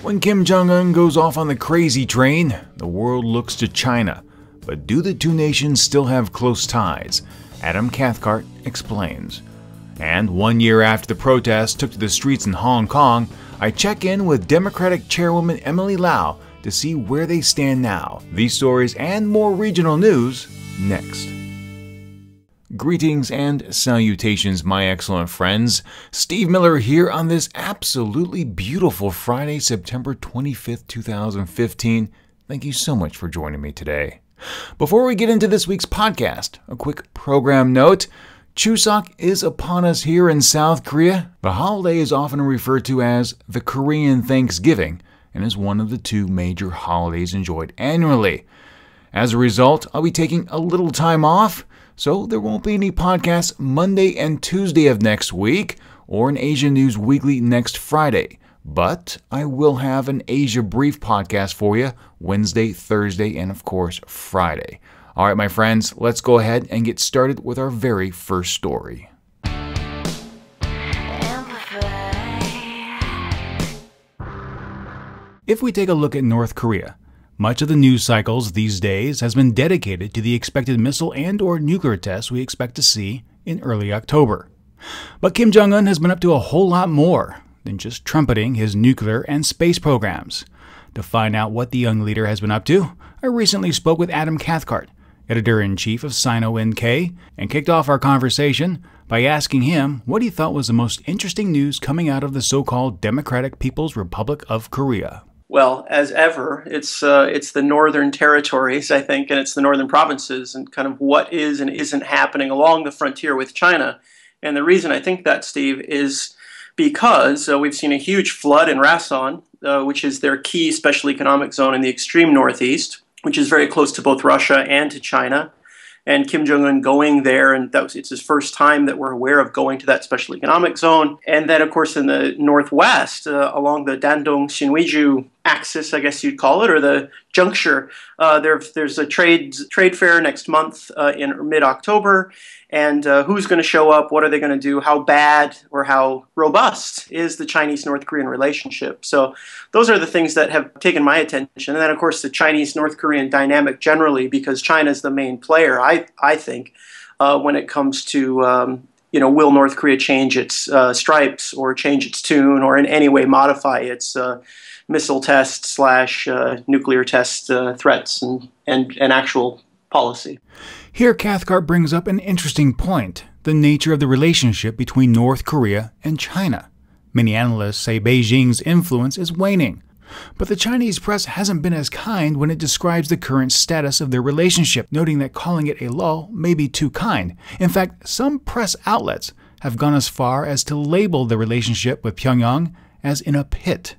When Kim Jong-un goes off on the crazy train, the world looks to China. But do the two nations still have close ties? Adam Cathcart explains. And 1 year after the protests took to the streets in Hong Kong, I check in with Democratic Chairwoman Emily Lau to see where they stand now. These stories and more regional news next. Greetings and salutations, my excellent friends. Steve Miller here on this absolutely beautiful Friday, September 25th, 2015. Thank you so much for joining me today. Before we get into this week's podcast, a quick program note. Chuseok is upon us here in South Korea. The holiday is often referred to as the Korean Thanksgiving and is one of the two major holidays enjoyed annually. As a result, I'll be taking a little time off, so there won't be any podcasts Monday and Tuesday of next week or an Asia News Weekly next Friday. But I will have an Asia Brief podcast for you Wednesday, Thursday, and of course Friday. All right, my friends, let's go ahead and get started with our very first story. If we take a look at North Korea, much of the news cycles these days has been dedicated to the expected missile and/or nuclear tests we expect to see in early October. But Kim Jong-un has been up to a whole lot more than just trumpeting his nuclear and space programs. To find out what the young leader has been up to, I recently spoke with Adam Cathcart, editor-in-chief of Sino-NK, and kicked off our conversation by asking him what he thought was the most interesting news coming out of the so-called Democratic People's Republic of Korea. Well, as ever, it's the northern territories, I think, and it's the northern provinces and kind of what is and isn't happening along the frontier with China. And the reason I think that, Steve, is because we've seen a huge flood in Rason, which is their key special economic zone in the extreme northeast, which is very close to both Russia and to China. And Kim Jong-un going there, and it's his first time that we're aware of going to that special economic zone. And then, of course, in the northwest, along the Dandong-Sinwiju axis, I guess you'd call it, or the juncture, there's a trade fair next month in mid-October. And who's going to show up? What are they going to do? How bad or how robust is the Chinese-North Korean relationship? So those are the things that have taken my attention. And then, of course, the Chinese-North Korean dynamic generally, because China is the main player, I think, when it comes to, will North Korea change its stripes or change its tune or in any way modify its missile test / nuclear test threats and actual policy. Here, Cathcart brings up an interesting point, the nature of the relationship between North Korea and China. Many analysts say Beijing's influence is waning, but the Chinese press hasn't been as kind when it describes the current status of their relationship, noting that calling it a lull may be too kind. In fact, some press outlets have gone as far as to label the relationship with Pyongyang as in a pit.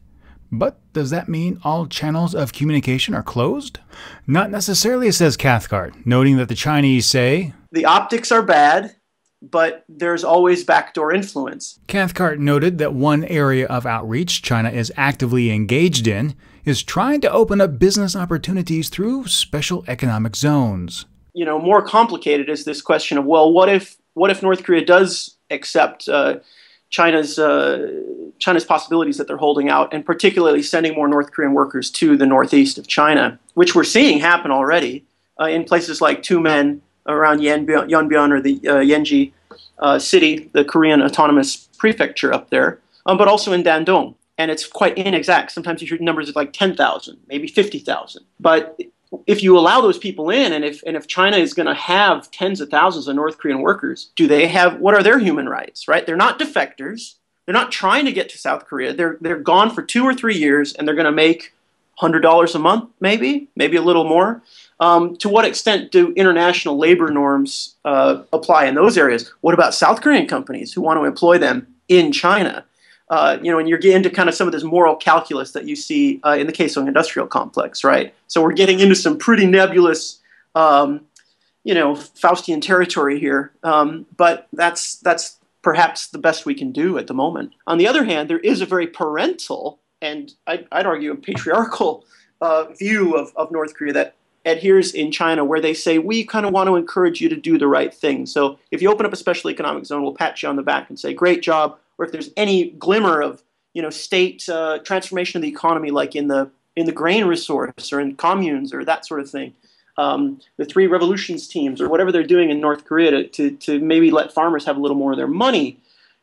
But does that mean all channels of communication are closed? Not necessarily, says Cathcart, noting that the Chinese say, the optics are bad, but there's always backdoor influence. Cathcart noted that one area of outreach China is actively engaged in is trying to open up business opportunities through special economic zones. More complicated is this question of, well, what if North Korea does accept China's possibilities that they're holding out, and particularly sending more North Korean workers to the northeast of China, which we're seeing happen already in places like Tumen, around Yeonbyeon or the Yenji city, the Korean autonomous prefecture up there, but also in Dandong. And it's quite inexact. Sometimes you hear numbers of like 10,000, maybe 50,000. But if you allow those people in, and if China is going to have tens of thousands of North Korean workers, what are their human rights, right? They're not defectors. They're not trying to get to South Korea. They're gone for 2 or 3 years, and they're going to make $100 a month, maybe a little more. To what extent do international labor norms apply in those areas? What about South Korean companies who want to employ them in China? And you're getting into kind of some of this moral calculus that you see in the Kaesong industrial complex, right? So we're getting into some pretty nebulous, Faustian territory here. But that's perhaps the best we can do at the moment. On the other hand, there is a very parental and I'd argue a patriarchal view of North Korea that adheres in China, where they say, we kind of want to encourage you to do the right thing. So if you open up a special economic zone, we'll pat you on the back and say, great job. Or if there's any glimmer of, state transformation of the economy, like in the grain resource or in communes or that sort of thing. The three revolutions teams or whatever they're doing in North Korea to maybe let farmers have a little more of their money.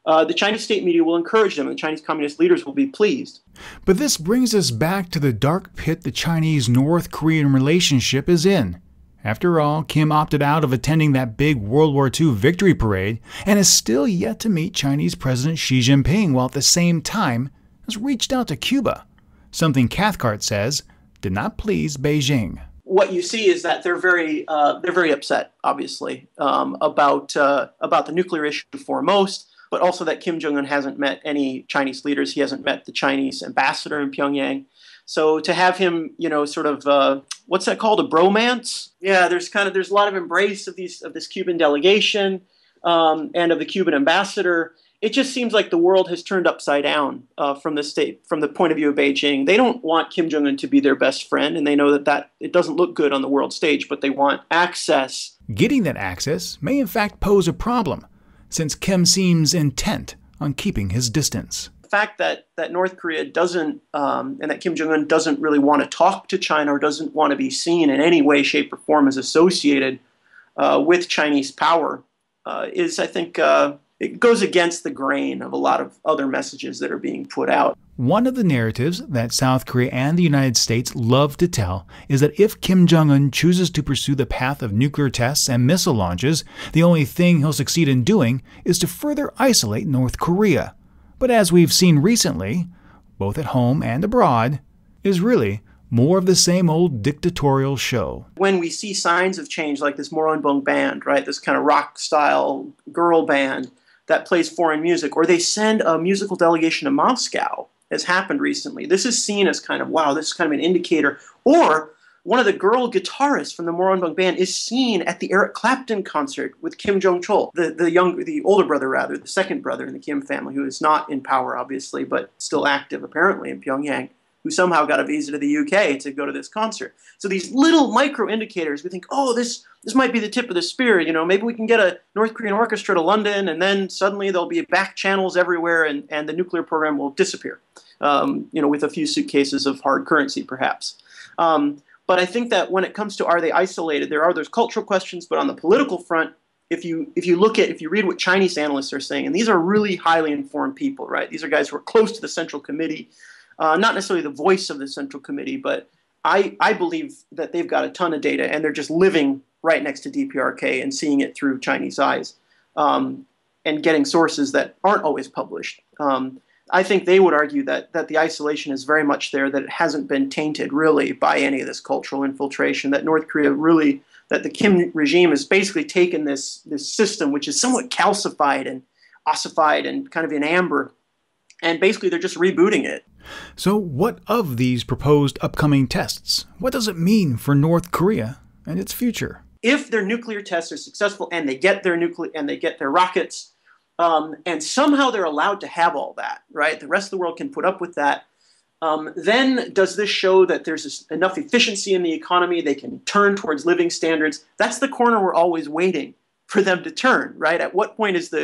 The Chinese state media will encourage them, and the Chinese communist leaders will be pleased. But this brings us back to the dark pit the Chinese-North Korean relationship is in. After all, Kim opted out of attending that big World War II victory parade and is still yet to meet Chinese President Xi Jinping, while at the same time has reached out to Cuba, something Cathcart says did not please Beijing. What you see is that they're very upset, obviously, about the nuclear issue foremost, but also that Kim Jong-un hasn't met any Chinese leaders. He hasn't met the Chinese ambassador in Pyongyang. So to have him, sort of, what's that called, a bromance? Yeah, there's a lot of embrace of this Cuban delegation and of the Cuban ambassador. It just seems like the world has turned upside down from the point of view of Beijing. They don't want Kim Jong-un to be their best friend, and they know that it doesn't look good on the world stage, but they want access. Getting that access may in fact pose a problem, since Kim seems intent on keeping his distance. The fact that North Korea doesn't, and that Kim Jong-un doesn't really want to talk to China or doesn't want to be seen in any way, shape, or form as associated with Chinese power is, I think, it goes against the grain of a lot of other messages that are being put out. One of the narratives that South Korea and the United States love to tell is that if Kim Jong-un chooses to pursue the path of nuclear tests and missile launches, the only thing he'll succeed in doing is to further isolate North Korea. But as we've seen recently, both at home and abroad, is really more of the same old dictatorial show. When we see signs of change, like this Moronbong band, right, this kind of rock-style girl band that plays foreign music, or they send a musical delegation to Moscow, as happened recently. This is seen as kind of, wow, this is kind of an indicator. Or one of the girl guitarists from the Moronbong band is seen at the Eric Clapton concert with Kim Jong-chol, the older brother rather, the second brother in the Kim family, who is not in power, obviously, but still active apparently in Pyongyang, who somehow got a visa to the UK to go to this concert. So these little micro indicators, we think, oh, this might be the tip of the spear. Maybe we can get a North Korean orchestra to London, and then suddenly there'll be back channels everywhere, and the nuclear program will disappear. With a few suitcases of hard currency, perhaps. But I think that when it comes to are they isolated, there are those cultural questions. But on the political front, if you read what Chinese analysts are saying, and these are really highly informed people, right? These are guys who are close to the Central Committee. Not necessarily the voice of the Central Committee, but I believe that they've got a ton of data, and they're just living right next to DPRK and seeing it through Chinese eyes, and getting sources that aren't always published. I think they would argue that the isolation is very much there, that it hasn't been tainted really by any of this cultural infiltration, that North Korea really, that the Kim regime has basically taken this system, which is somewhat calcified and ossified and kind of in amber, and basically they're just rebooting it. So what of these proposed upcoming tests? What does it mean for North Korea and its future? If their nuclear tests are successful and they get their rockets, and somehow they're allowed to have all that, right? The rest of the world can put up with that. Then does this show that there's enough efficiency in the economy they can turn towards living standards? That's the corner we're always waiting for them to turn, right? At what point is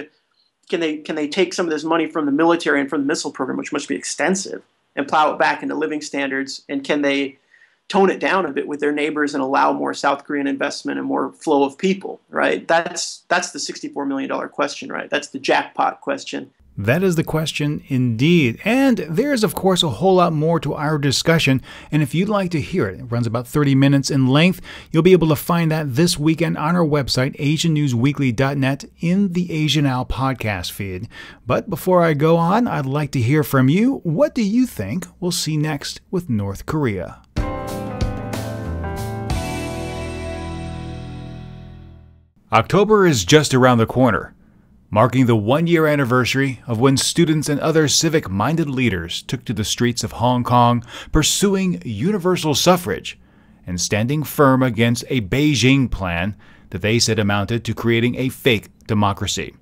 can they take some of this money from the military and from the missile program, which must be extensive, and plow it back into living standards? And can they tone it down a bit with their neighbors and allow more South Korean investment and more flow of people, right? That's the $64 million question, right? That's the jackpot question. That is the question indeed. And there's, of course, a whole lot more to our discussion. And if you'd like to hear it, it runs about 30 minutes in length. You'll be able to find that this weekend on our website, asiannewsweekly.net, in the Asia Now podcast feed. But before I go on, I'd like to hear from you. What do you think we'll see next with North Korea? October is just around the corner, marking the one-year anniversary of when students and other civic-minded leaders took to the streets of Hong Kong pursuing universal suffrage and standing firm against a Beijing plan that they said amounted to creating a fake democracy.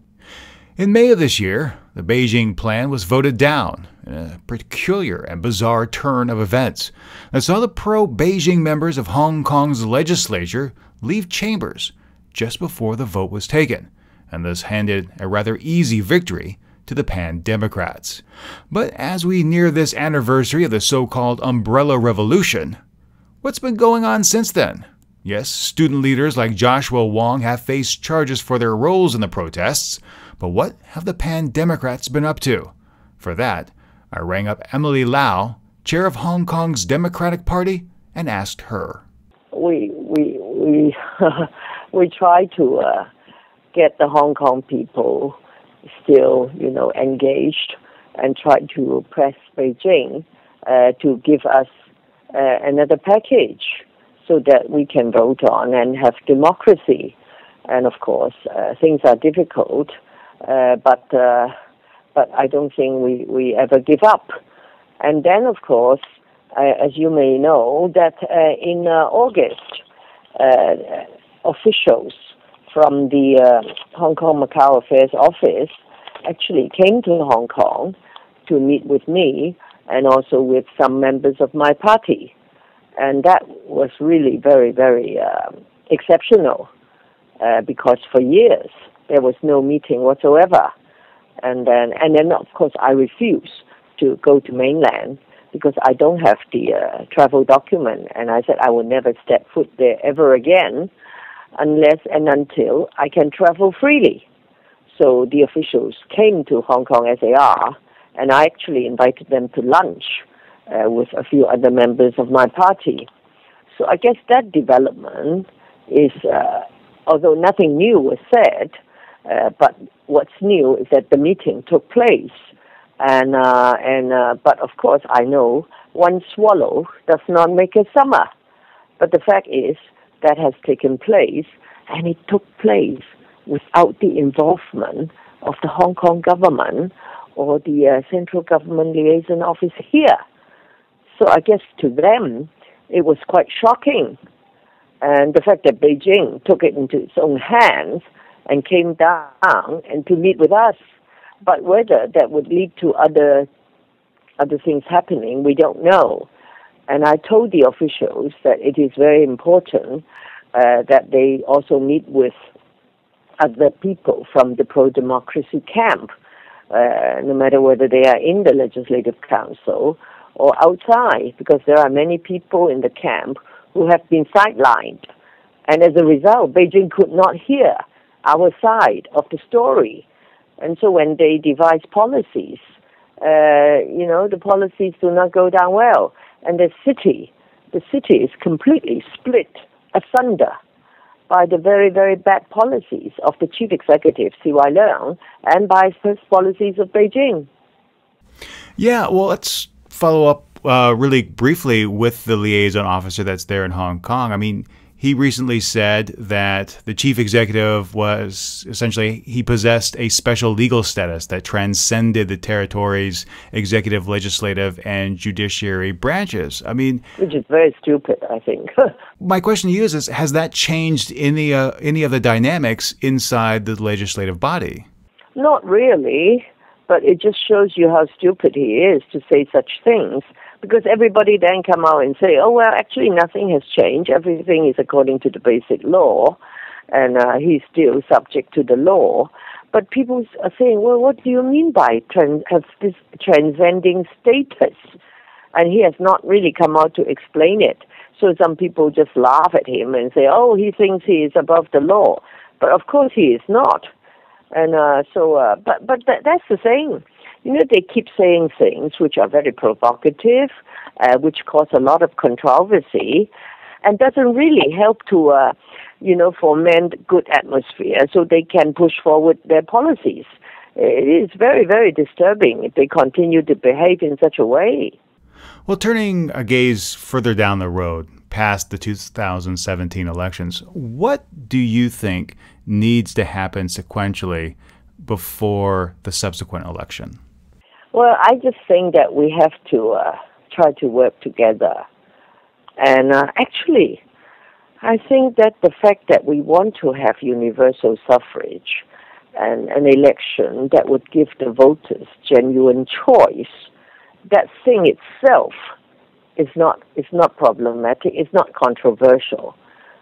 In May of this year, the Beijing plan was voted down in a peculiar and bizarre turn of events that saw the pro-Beijing members of Hong Kong's legislature leave chambers just before the vote was taken, and thus handed a rather easy victory to the Pan-Democrats. But as we near this anniversary of the so-called Umbrella Revolution, what's been going on since then? Yes, student leaders like Joshua Wong have faced charges for their roles in the protests, but what have the Pan-Democrats been up to? For that, I rang up Emily Lau, chair of Hong Kong's Democratic Party, and asked her. We we try to get the Hong Kong people still, engaged and try to press Beijing to give us another package so that we can vote on and have democracy. And of course, things are difficult, but I don't think we ever give up. And then, of course, as you may know, that in August, officials from the Hong Kong Macau Affairs Office actually came to Hong Kong to meet with me and also with some members of my party. And that was really very, very exceptional because for years there was no meeting whatsoever. And then of course, I refused to go to mainland because I don't have the travel document. And I said I will never step foot there ever again unless and until I can travel freely. So the officials came to Hong Kong as they are, and I actually invited them to lunch with a few other members of my party. So I guess that development is, although nothing new was said, but what's new is that the meeting took place. But of course I know one swallow does not make a summer. But the fact is that has taken place, and it took place without the involvement of the Hong Kong government or the central government liaison office here. So I guess to them it was quite shocking. And the fact that Beijing took it into its own hands and came down and to meet with us. But whether that would lead to other things happening, we don't know. And I told the officials that it is very important that they also meet with other people from the pro-democracy camp, no matter whether they are in the Legislative Council or outside, because there are many people in the camp who have been sidelined. And as a result, Beijing could not hear our side of the story. And so when they devise policies, the policies do not go down well. And the city is completely split asunder by the very, very bad policies of the chief executive, CY Leung, and by first policies of Beijing. Yeah, well, let's follow up really briefly with the liaison officer that's there in Hong Kong. I mean, he recently said that the chief executive was essentially, he possessed a special legal status that transcended the territory's executive, legislative, and judiciary branches. I mean, which is very stupid, I think. My question to you is has that changed any of the dynamics inside the legislative body? Not really, but it just shows you how stupid he is to say such things. Because everybody then come out and say, oh, well, actually nothing has changed. Everything is according to the basic law, and he's still subject to the law. But people are saying, well, what do you mean by this transcending status? And he has not really come out to explain it. So some people just laugh at him and say, oh, he thinks he is above the law. But of course he is not. And but that's the thing. They keep saying things which are very provocative, which cause a lot of controversy, and doesn't really help to, foment good atmosphere so they can push forward their policies. It is very, very disturbing if they continue to behave in such a way. Well, turning a gaze further down the road, past the 2017 elections, what do you think needs to happen sequentially before the subsequent election? Well, I just think that we have to try to work together. And actually, I think that the fact that we want to have universal suffrage and an election that would give the voters genuine choice, that thing itself is not problematic, it's not controversial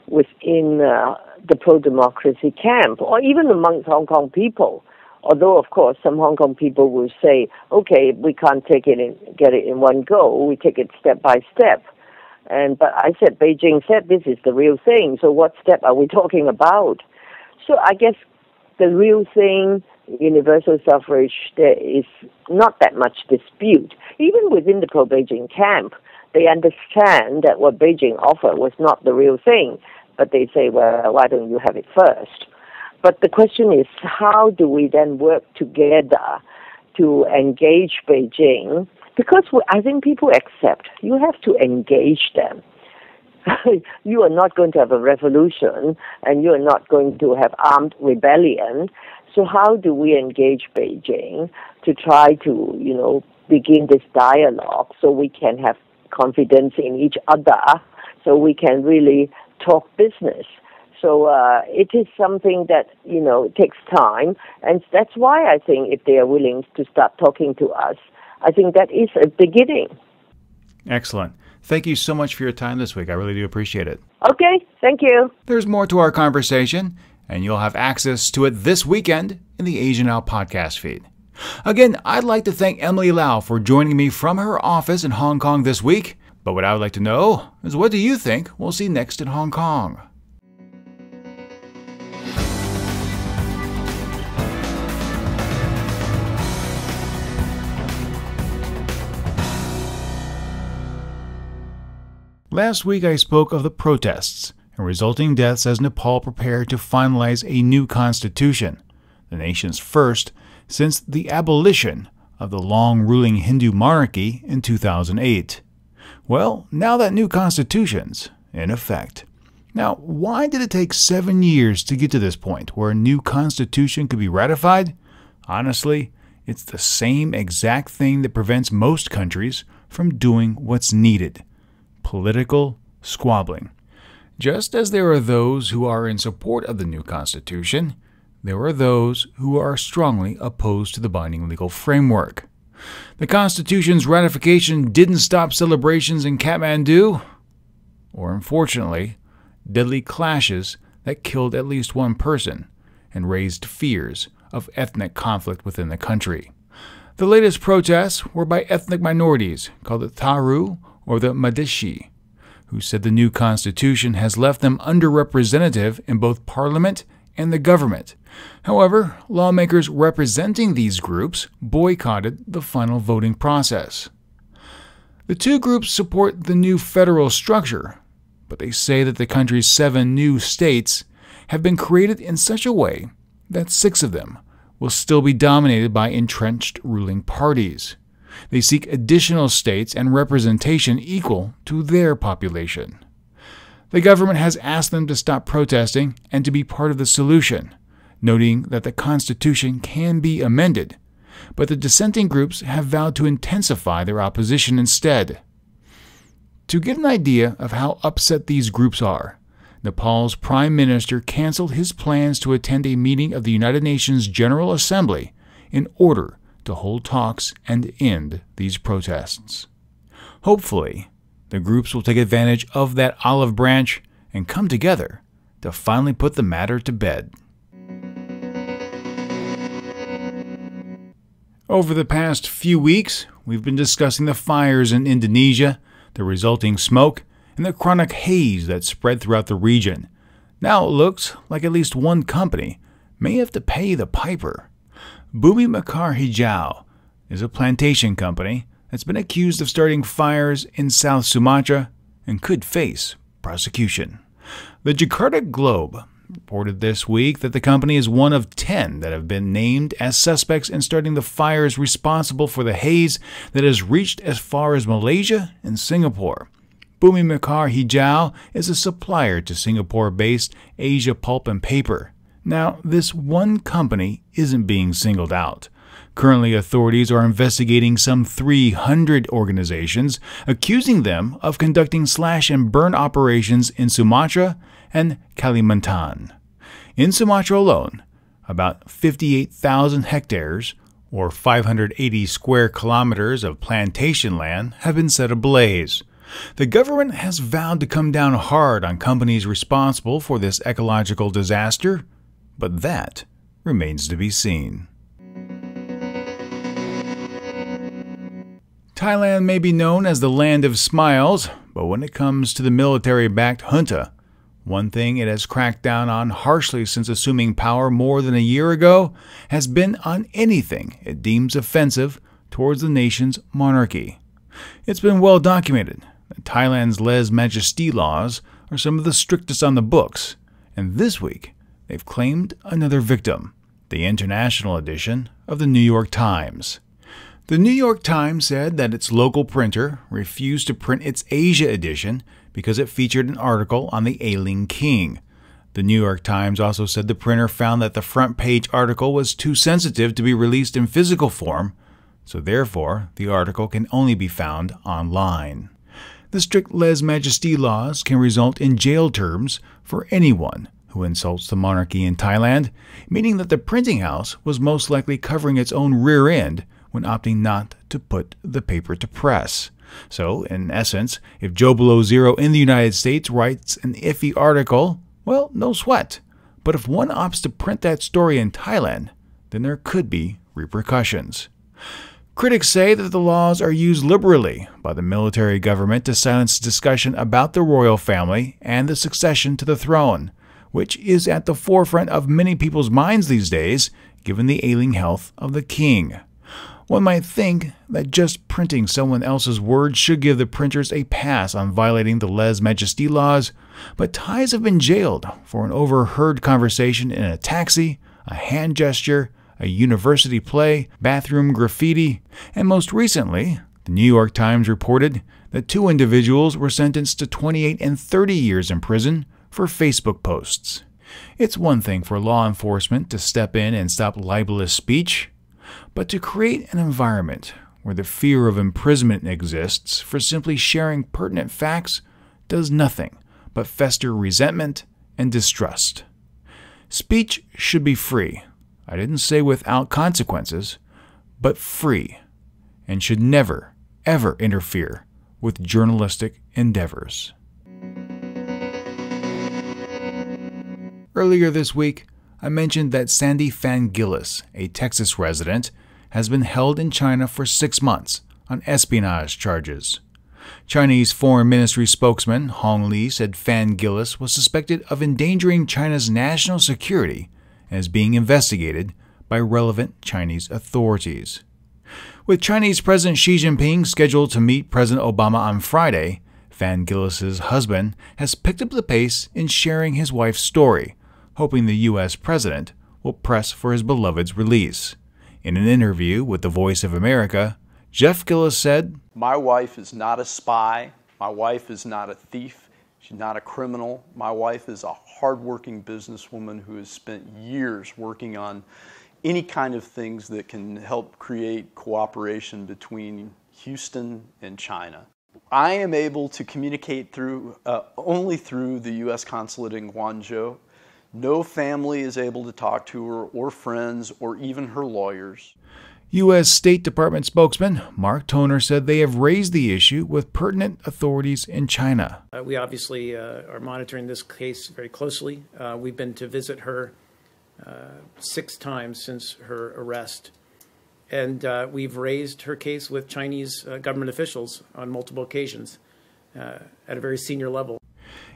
within the pro-democracy camp or even amongst Hong Kong people Although, of course, some Hong Kong people will say, okay, we can't get it in one go. We take it step by step. But I said, Beijing said this is the real thing. So what step are we talking about? So I guess the real thing, universal suffrage, there is not that much dispute. Even within the pro-Beijing camp, they understand that what Beijing offered was not the real thing. But they say, well, why don't you have it first? But the question is, how do we then work together to engage Beijing? Because I think people accept you have to engage them. You are not going to have a revolution, and you are not going to have armed rebellion. So how do we engage Beijing to try to, begin this dialogue so we can have confidence in each other, so we can really talk business? So it is something that, takes time, and that's why I think if they are willing to start talking to us, I think that is a beginning. Excellent. Thank you so much for your time this week. I really do appreciate it. Okay, thank you. There's more to our conversation, and you'll have access to it this weekend in the Asia Now podcast feed. Again, I'd like to thank Emily Lau for joining me from her office in Hong Kong this week. But what I would like to know is, what do you think we'll see next in Hong Kong? Last week I spoke of the protests and resulting deaths as Nepal prepared to finalize a new constitution, the nation's first since the abolition of the long-ruling Hindu monarchy in 2008. Well, now that new constitution's in effect. Now, why did it take 7 years to get to this point where a new constitution could be ratified? Honestly, it's the same exact thing that prevents most countries from doing what's needed: political squabbling. Just as there are those who are in support of the new constitution, there are those who are strongly opposed to the binding legal framework. The constitution's ratification didn't stop celebrations in Kathmandu, or unfortunately, deadly clashes that killed at least one person and raised fears of ethnic conflict within the country. The latest protests were by ethnic minorities called the Tharu or the Madhesi, who said the new constitution has left them underrepresented in both parliament and the government. However, lawmakers representing these groups boycotted the final voting process. The two groups support the new federal structure, but they say that the country's 7 new states have been created in such a way that 6 of them will still be dominated by entrenched ruling parties. They seek additional states and representation equal to their population. The government has asked them to stop protesting and to be part of the solution, noting that the Constitution can be amended, but the dissenting groups have vowed to intensify their opposition instead. To get an idea of how upset these groups are, Nepal's Prime Minister canceled his plans to attend a meeting of the United Nations General Assembly in order to hold talks and end these protests. Hopefully, the groups will take advantage of that olive branch and come together to finally put the matter to bed. Over the past few weeks, we've been discussing the fires in Indonesia, the resulting smoke, and the chronic haze that spread throughout the region. Now it looks like at least one company may have to pay the piper. Bumi Mekar Hijau is a plantation company that's been accused of starting fires in South Sumatra and could face prosecution. The Jakarta Globe reported this week that the company is one of 10 that have been named as suspects in starting the fires responsible for the haze that has reached as far as Malaysia and Singapore. Bumi Mekar Hijau is a supplier to Singapore-based Asia Pulp and Paper. Now, this one company isn't being singled out. Currently, authorities are investigating some 300 organizations, accusing them of conducting slash-and-burn operations in Sumatra and Kalimantan. In Sumatra alone, about 58,000 hectares, or 580 square kilometers of plantation land, have been set ablaze. The government has vowed to come down hard on companies responsible for this ecological disaster, but that remains to be seen. Thailand may be known as the land of smiles, but when it comes to the military-backed junta, one thing it has cracked down on harshly since assuming power more than a year ago has been on anything it deems offensive towards the nation's monarchy. It's been well documented that Thailand's lèse-majesté laws are some of the strictest on the books, and this week they've claimed another victim, the international edition of the New York Times. The New York Times said that its local printer refused to print its Asia edition because it featured an article on the ailing king. The New York Times also said the printer found that the front page article was too sensitive to be released in physical form, so therefore the article can only be found online. The strict lèse-majesté laws can result in jail terms for anyone who insults the monarchy in Thailand, meaning that the printing house was most likely covering its own rear end when opting not to put the paper to press. So, in essence, if Joe Below Zero in the United States writes an iffy article, well, no sweat. But if one opts to print that story in Thailand, then there could be repercussions. Critics say that the laws are used liberally by the military government to silence discussion about the royal family and the succession to the throne, which is at the forefront of many people's minds these days, given the ailing health of the king. One might think that just printing someone else's words should give the printers a pass on violating the lèse-majesté laws, but Thais have been jailed for an overheard conversation in a taxi, a hand gesture, a university play, bathroom graffiti, and most recently, the New York Times reported that 2 individuals were sentenced to 28 and 30 years in prison for Facebook posts. It's one thing for law enforcement to step in and stop libelous speech, but to create an environment where the fear of imprisonment exists for simply sharing pertinent facts does nothing but fester resentment and distrust. Speech should be free. I didn't say without consequences, but free, and should never, ever interfere with journalistic endeavors. Earlier this week, I mentioned that Sandy Phan-Gillis, a Texas resident, has been held in China for 6 months on espionage charges. Chinese Foreign Ministry spokesman Hong Li said Phan-Gillis was suspected of endangering China's national security and is being investigated by relevant Chinese authorities. With Chinese President Xi Jinping scheduled to meet President Obama on Friday, Phan-Gillis's husband has picked up the pace in sharing his wife's story, hoping the U.S. president will press for his beloved's release. In an interview with The Voice of America, Jeff Gillis said, "My wife is not a spy. My wife is not a thief. She's not a criminal. My wife is a hardworking businesswoman who has spent years working on any kind of things that can help create cooperation between Houston and China. I am able to communicate only through the U.S. consulate in Guangzhou. No family is able to talk to her, or friends, or even her lawyers." U.S. State Department spokesman Mark Toner said they have raised the issue with pertinent authorities in China. We obviously are monitoring this case very closely. We've been to visit her 6 times since her arrest. And we've raised her case with Chinese government officials on multiple occasions at a very senior level.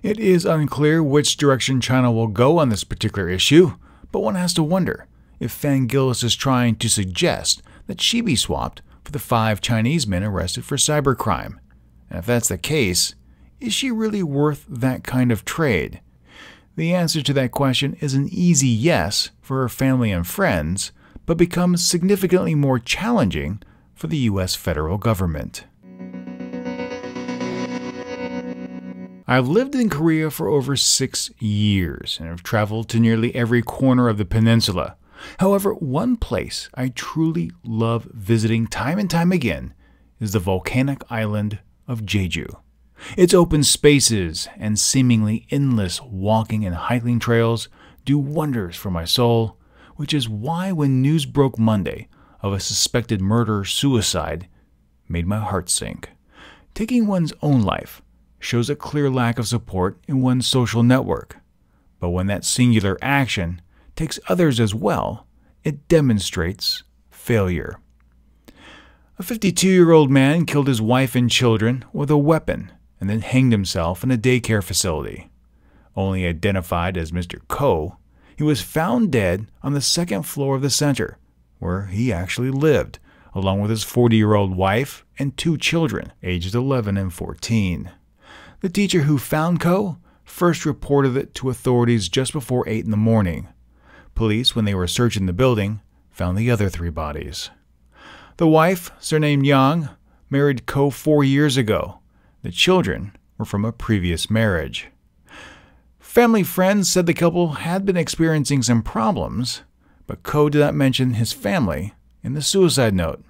It is unclear which direction China will go on this particular issue, but one has to wonder if Phan-Gillis is trying to suggest that she be swapped for the 5 Chinese men arrested for cybercrime. And if that's the case, is she really worth that kind of trade? The answer to that question is an easy yes for her family and friends, but becomes significantly more challenging for the U.S. federal government. I've lived in Korea for over 6 years and have traveled to nearly every corner of the peninsula. However, one place I truly love visiting time and time again is the volcanic island of Jeju. Its open spaces and seemingly endless walking and hiking trails do wonders for my soul, which is why when news broke Monday of a suspected murder-suicide made my heart sink. Taking one's own life shows a clear lack of support in one's social network, but when that singular action takes others as well, it demonstrates failure. A 52-year-old man killed his wife and children with a weapon and then hanged himself in a daycare facility. Only identified as Mr. Ko, he was found dead on the second floor of the center, where he actually lived, along with his 40-year-old wife and 2 children, aged 11 and 14. The teacher who found Ko first reported it to authorities just before 8 in the morning. Police, when they were searching the building, found the other 3 bodies. The wife, surnamed Yang, married Ko 4 years ago. The children were from a previous marriage. Family friends said the couple had been experiencing some problems, but Ko did not mention his family in the suicide note.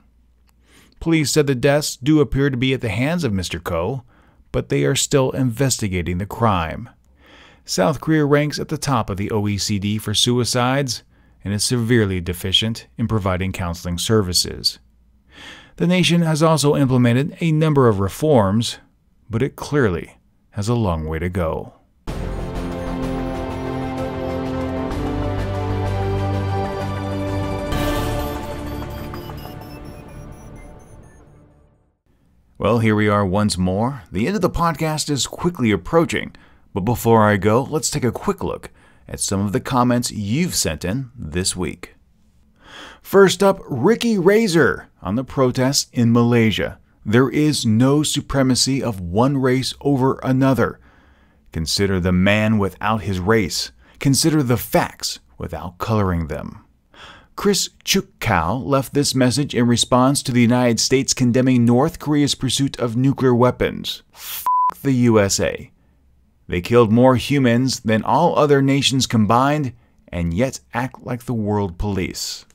Police said the deaths do appear to be at the hands of Mr. Ko, but they are still investigating the crime. South Korea ranks at the top of the OECD for suicides and is severely deficient in providing counseling services. The nation has also implemented a number of reforms, but it clearly has a long way to go. Well, here we are once more. The end of the podcast is quickly approaching, but before I go, let's take a quick look at some of the comments you've sent in this week. First up, Ricky Razor on the protests in Malaysia. There is no supremacy of one race over another. Consider the man without his race. Consider the facts without coloring them. Chris Chukkow left this message in response to the United States condemning North Korea's pursuit of nuclear weapons. F*** the USA. They killed more humans than all other nations combined, and yet act like the world police.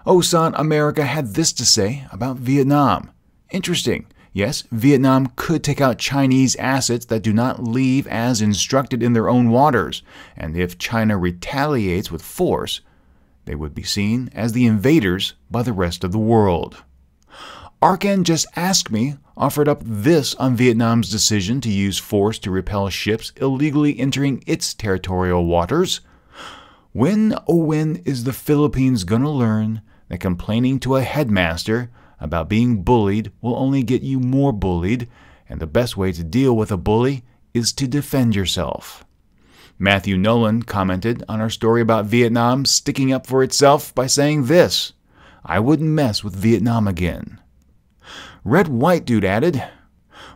Osan America had this to say about Vietnam. Interesting. Yes, Vietnam could take out Chinese assets that do not leave as instructed in their own waters, and if China retaliates with force, they would be seen as the invaders by the rest of the world. Arkan Just Ask Me offered up this on Vietnam's decision to use force to repel ships illegally entering its territorial waters. When, oh when, is the Philippines gonna learn that complaining to a headmaster about being bullied will only get you more bullied, and the best way to deal with a bully is to defend yourself? Matthew Nolan commented on our story about Vietnam sticking up for itself by saying this: "I wouldn't mess with Vietnam again." Red White Dude added,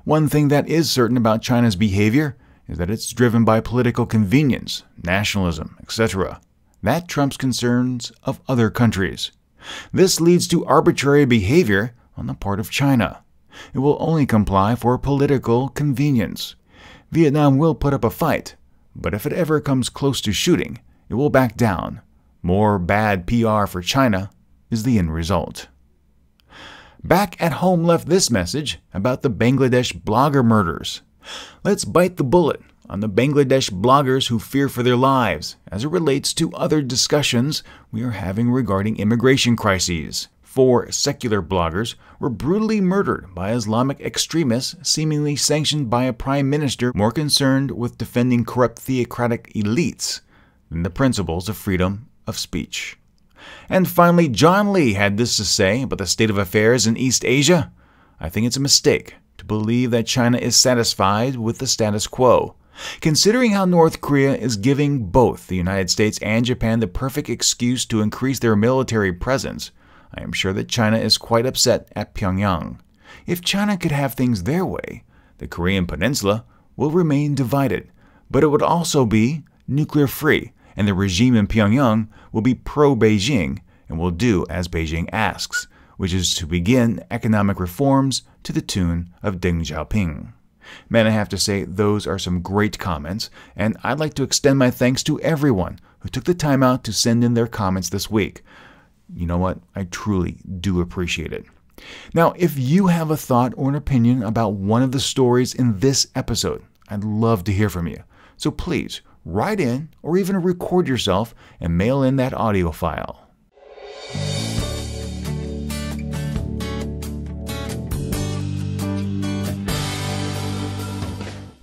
"One thing that is certain about China's behavior is that it's driven by political convenience, nationalism, etc. That trumps concerns of other countries. This leads to arbitrary behavior on the part of China. It will only comply for political convenience. Vietnam will put up a fight, but if it ever comes close to shooting, it will back down. More bad PR for China is the end result." Back at Home left this message about the Bangladesh blogger murders. Let's bite the bullet on the Bangladesh bloggers who fear for their lives as it relates to other discussions we are having regarding immigration crises. 4 secular bloggers were brutally murdered by Islamic extremists seemingly sanctioned by a prime minister more concerned with defending corrupt theocratic elites than the principles of freedom of speech. And finally, John Lee had this to say about the state of affairs in East Asia. "I think it's a mistake to believe that China is satisfied with the status quo. Considering how North Korea is giving both the United States and Japan the perfect excuse to increase their military presence, I am sure that China is quite upset at Pyongyang. If China could have things their way, the Korean Peninsula will remain divided, but it would also be nuclear-free, and the regime in Pyongyang will be pro-Beijing and will do as Beijing asks, which is to begin economic reforms to the tune of Deng Xiaoping." Man, I have to say, those are some great comments, and I'd like to extend my thanks to everyone who took the time out to send in their comments this week. You know what? I truly do appreciate it. Now, if you have a thought or an opinion about one of the stories in this episode, I'd love to hear from you. So please, write in or even record yourself and mail in that audio file.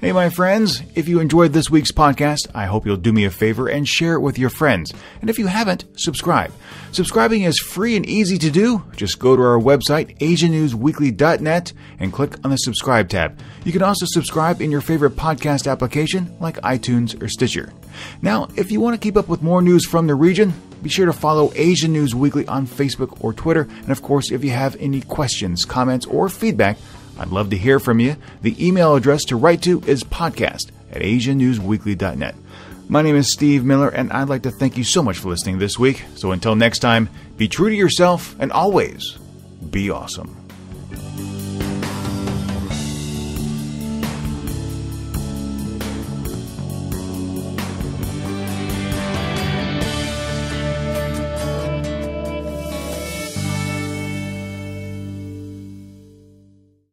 Hey, my friends, if you enjoyed this week's podcast, I hope you'll do me a favor and share it with your friends. And if you haven't, subscribe. Subscribing is free and easy to do. Just go to our website, asiannewsweekly.net, and click on the subscribe tab. You can also subscribe in your favorite podcast application like iTunes or Stitcher. Now, if you want to keep up with more news from the region, be sure to follow Asian News Weekly on Facebook or Twitter. And of course, if you have any questions, comments, or feedback, I'd love to hear from you. The email address to write to is podcast@asiannewsweekly.net. My name is Steve Miller, and I'd like to thank you so much for listening this week. So until next time, be true to yourself and always be awesome.